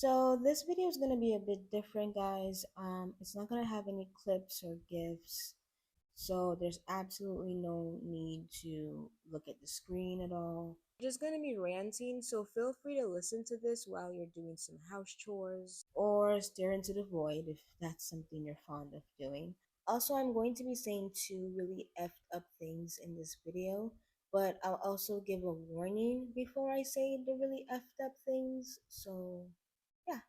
So this video is gonna be a bit different, guys. It's not gonna have any clips or gifs, so there's absolutely no need to look at the screen at all. Just gonna be ranting, so feel free to listen to this while you're doing some house chores or stare into the void if that's something you're fond of doing. Also, I'm going to be saying two really effed up things in this video, but I'll also give a warning before I say the really effed up things. So yeah.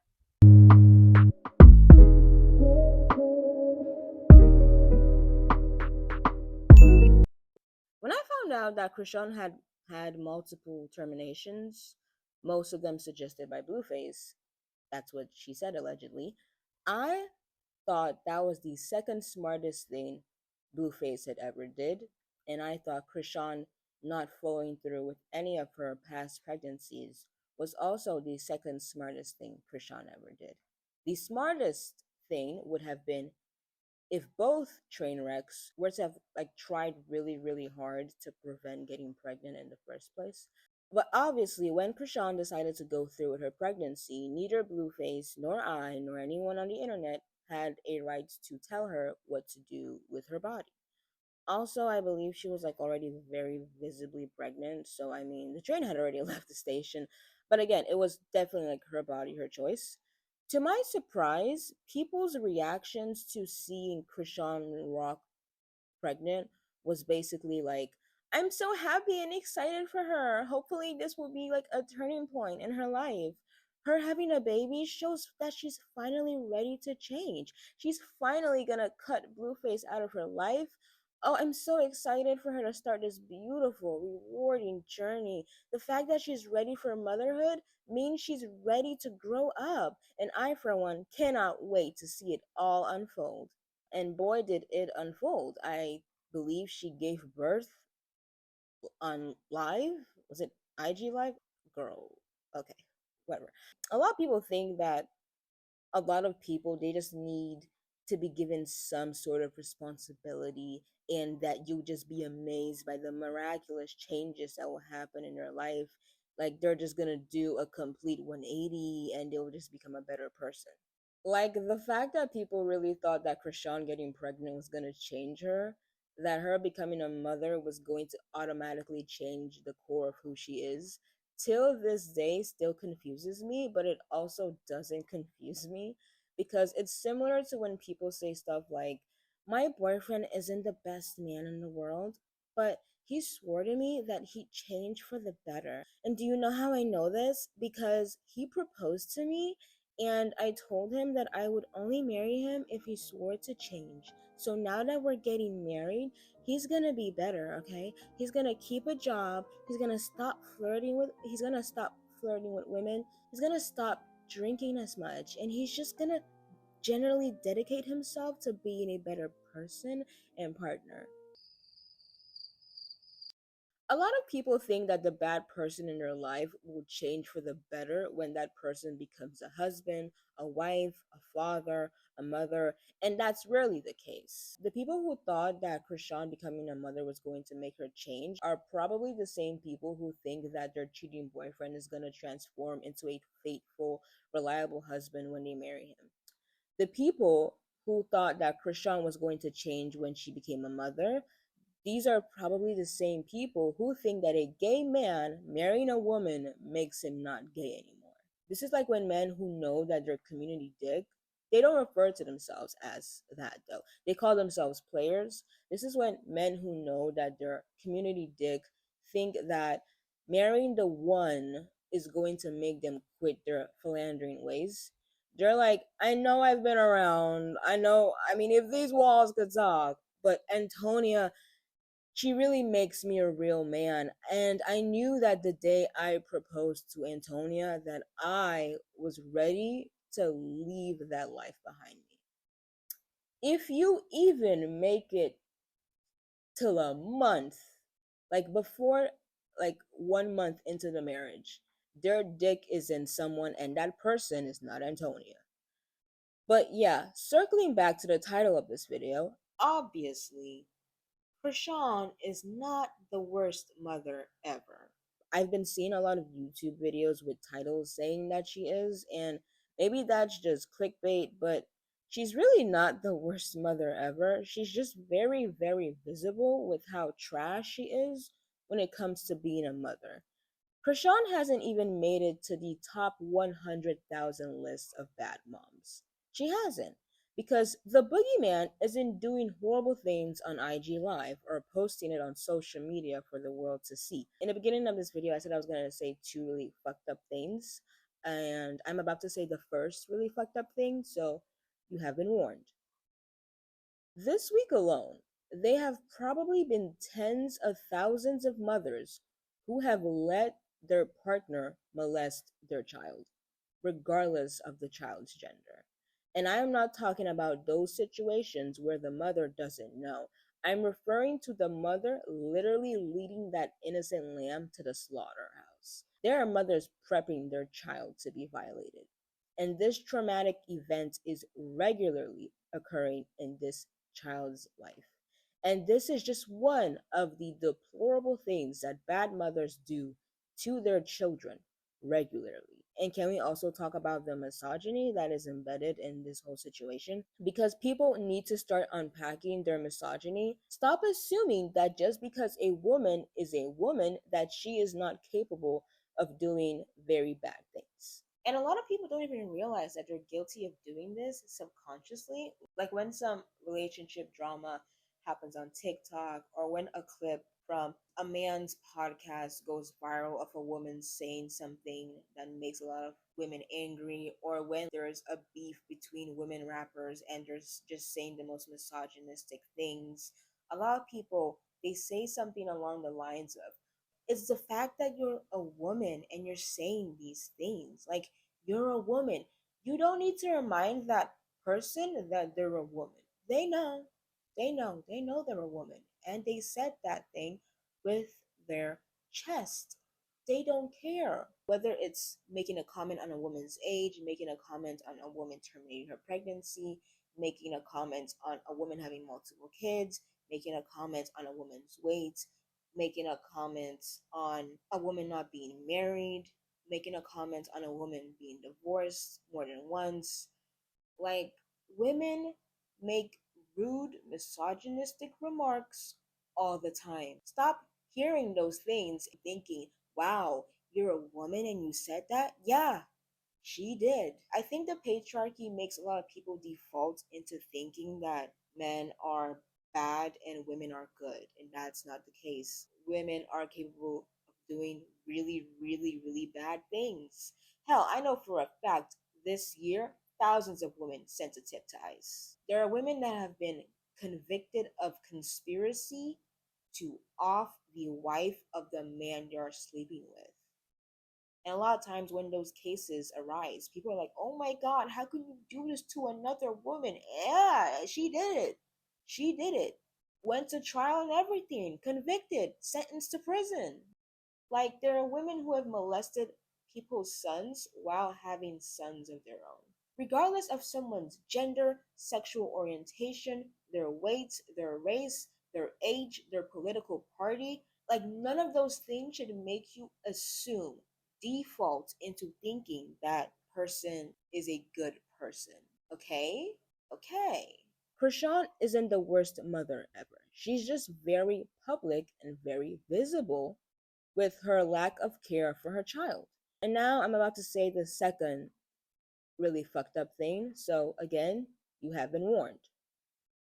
When I found out that Chrisean had multiple terminations, most of them suggested by Blueface, that's what she said allegedly, I thought that was the second smartest thing Blueface had ever did, and I thought Chrisean not following through with any of her past pregnancies was also the second smartest thing Chrisean ever did. The smartest thing would have been if both train wrecks were to have tried really hard to prevent getting pregnant in the first place. But obviously, when Krishan decided to go through with her pregnancy, neither Blueface nor I nor anyone on the internet had a right to tell her what to do with her body. Also, I believe she was already very visibly pregnant, so I mean, the train had already left the station. But again, it was definitely her body, her choice. To my surprise, people's reactions to seeing Krishan Rock pregnant was basically I'm so happy and excited for her. Hopefully, this will be a turning point in her life. Her having a baby shows that she's finally ready to change. She's finally gonna cut Blueface out of her life. Oh, I'm so excited for her to start this beautiful, rewarding journey. The fact that she's ready for motherhood means she's ready to grow up, and I, for one, cannot wait to see it all unfold. And boy, did it unfold. I believe she gave birth on live. Was it IG live? Girl. Okay, whatever. A lot of people think that a lot of people, they just need to be given some sort of responsibility, and that you just be amazed by the miraculous changes that will happen in their life. Like they're just gonna do a complete 180 and they'll just become a better person. Like the fact that people really thought that Krishan getting pregnant was going to change her, that her becoming a mother was going to automatically change the core of who she is, till this day still confuses me, but it also doesn't confuse me because it's similar to when people say stuff like, my boyfriend isn't the best man in the world, but he swore to me that he'd change for the better. And do you know how I know this? Because he proposed to me and I told him that I would only marry him if he swore to change. So now that we're getting married, he's gonna be better, okay? He's gonna keep a job. He's gonna stop flirting with women. He's gonna stop drinking as much. And he's just gonna generally dedicate himself to being a better person and partner. A lot of people think that the bad person in their life will change for the better when that person becomes a husband, a wife, a father, a mother, and that's rarely the case. The people who thought that Krishan becoming a mother was going to make her change are probably the same people who think that their cheating boyfriend is going to transform into a faithful, reliable husband when they marry him. The people who thought that Krishan was going to change when she became a mother, these are probably the same people who think that a gay man marrying a woman makes him not gay anymore. This is like when men who know that they're community dick, they don't refer to themselves as that though. They call themselves players. This is when men who know that they're community dick think that marrying the one is going to make them quit their philandering ways. They're like, I know I've been around. I know, I mean, if these walls could talk, but Antonia, she really makes me a real man. And I knew that the day I proposed to Antonia that I was ready to leave that life behind me. If you even make it till a month, before 1 month into the marriage, their dick is in someone and that person is not Antonia. But yeah, circling back to the title of this video, obviously Krishan is not the worst mother ever. I've been seeing a lot of YouTube videos with titles saying that she is, and Maybe that's just clickbait, but she's really not the worst mother ever. She's just very, very visible with how trash she is when it comes to being a mother. Chrisean hasn't even made it to the top 100,000 list of bad moms. She hasn't. Because the boogeyman isn't doing horrible things on IG Live or posting it on social media for the world to see. In the beginning of this video, I said I was going to say two really fucked up things, and I'm about to say the first really fucked up thing, so you have been warned. This week alone, they have probably been tens of thousands of mothers who have let their partner molest their child, regardless of the child's gender. And I am not talking about those situations where the mother doesn't know. I'm referring to the mother literally leading that innocent lamb to the slaughterhouse. There are mothers prepping their child to be violated. And this traumatic event is regularly occurring in this child's life. And this is just one of the deplorable things that bad mothers do to their children regularly. And can we also talk about the misogyny that is embedded in this whole situation? Because people need to start unpacking their misogyny. Stop assuming that just because a woman is a woman, that she is not capable of doing very bad things. And a lot of people don't even realize that they're guilty of doing this subconsciously. Like when some relationship drama happens on TikTok, or when a clip from a man's podcast goes viral of a woman saying something that makes a lot of women angry, or when there's a beef between women rappers and they're just saying the most misogynistic things. A lot of people, they say something along the lines of, it's the fact that you're a woman and you're saying these things. Like, you're a woman. You don't need to remind that person that they're a woman. They know. They know they're a woman. And they said that thing with their chest. They don't care whether it's making a comment on a woman's age, making a comment on a woman terminating her pregnancy, making a comment on a woman having multiple kids, making a comment on a woman's weight, making a comment on a woman not being married, making a comment on a woman being divorced more than once. Like, women make rude, misogynistic remarks all the time. Stop hearing those things thinking, wow, you're a woman and you said that? Yeah, she did. I think the patriarchy makes a lot of people default into thinking that men are bad and women are good, and that's not the case. Women are capable of doing really, really, really bad things. Hell, I know for a fact this year, thousands of women sent a tip to ICE. There are women that have been convicted of conspiracy to off the wife of the man you're sleeping with. And a lot of times when those cases arise, people are like, oh my God, how can you do this to another woman? Yeah, she did it. She did it. Went to trial and everything, convicted, sentenced to prison. Like, there are women who have molested people's sons while having sons of their own. Regardless of someone's gender, sexual orientation, their weight, their race, their age, their political party, like, none of those things should make you assume, default into thinking that person is a good person. Okay? Okay. Chrisean isn't the worst mother ever. She's just very public and very visible with her lack of care for her child. And now I'm about to say the second really fucked up thing. So, again, you have been warned.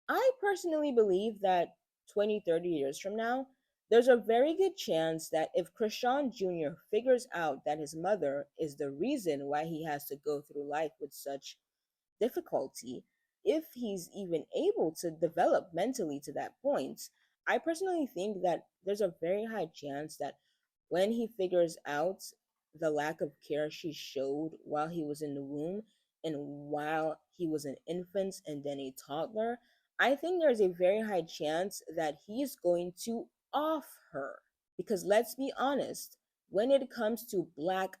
I personally believe that 20, 30 years from now, there's a very good chance that if Chrisean Jr. figures out that his mother is the reason why he has to go through life with such difficulty, if he's even able to develop mentally to that point, I personally think that there's a very high chance that when he figures out the lack of care she showed while he was in the womb and while he was an infant and then a toddler, I think there's a very high chance that he's going to off her. Because let's be honest, when it comes to black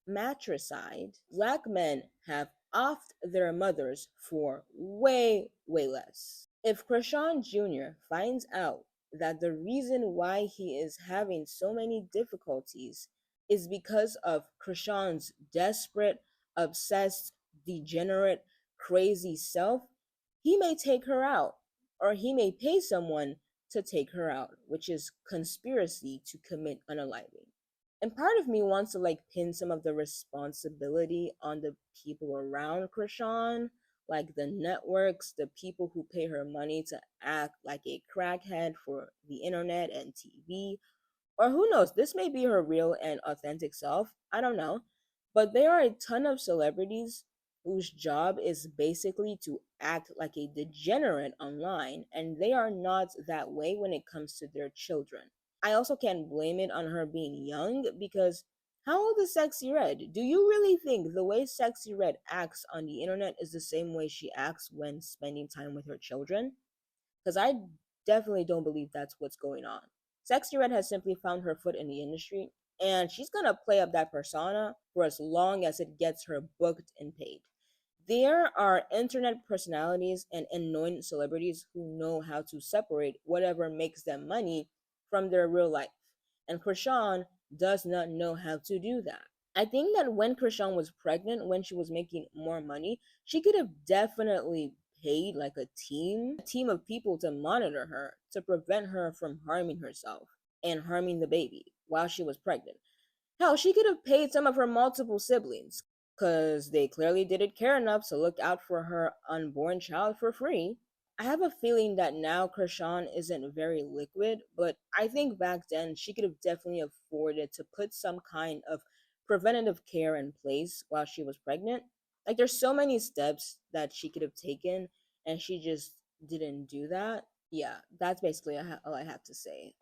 matricide, black men have offed their mothers for way, way less. If Chrisean Jr. finds out that the reason why he is having so many difficulties is because of Chrisean's desperate, obsessed, degenerate, crazy self, he may take her out, or he may pay someone to take her out, which is conspiracy to commit unaliving. And part of me wants to like pin some of the responsibility on the people around Krishan, like the networks, the people who pay her money to act like a crackhead for the internet and TV. Or who knows, this may be her real and authentic self. I don't know. But there are a ton of celebrities whose job is basically to act like a degenerate online, and they are not that way when it comes to their children. I also can't blame it on her being young because how old is Sexy Red? Do you really think the way Sexy Red acts on the internet is the same way she acts when spending time with her children? Because I definitely don't believe that's what's going on. Sexy Red has simply found her foot in the industry, and she's gonna play up that persona for as long as it gets her booked and paid. There are internet personalities and annoying celebrities who know how to separate whatever makes them money from their real life. And Krishan does not know how to do that. I think that when Krishan was pregnant, when she was making more money, she could have definitely paid like a team of people to monitor her to prevent her from harming herself and harming the baby while she was pregnant. Hell, she could have paid some of her multiple siblings because they clearly didn't care enough to look out for her unborn child for free. I have a feeling that now Krishan isn't very liquid, but I think back then she could have definitely afforded to put some kind of preventative care in place while she was pregnant. Like, there's so many steps that she could have taken, and she just didn't do that. Yeah, that's basically all I have to say.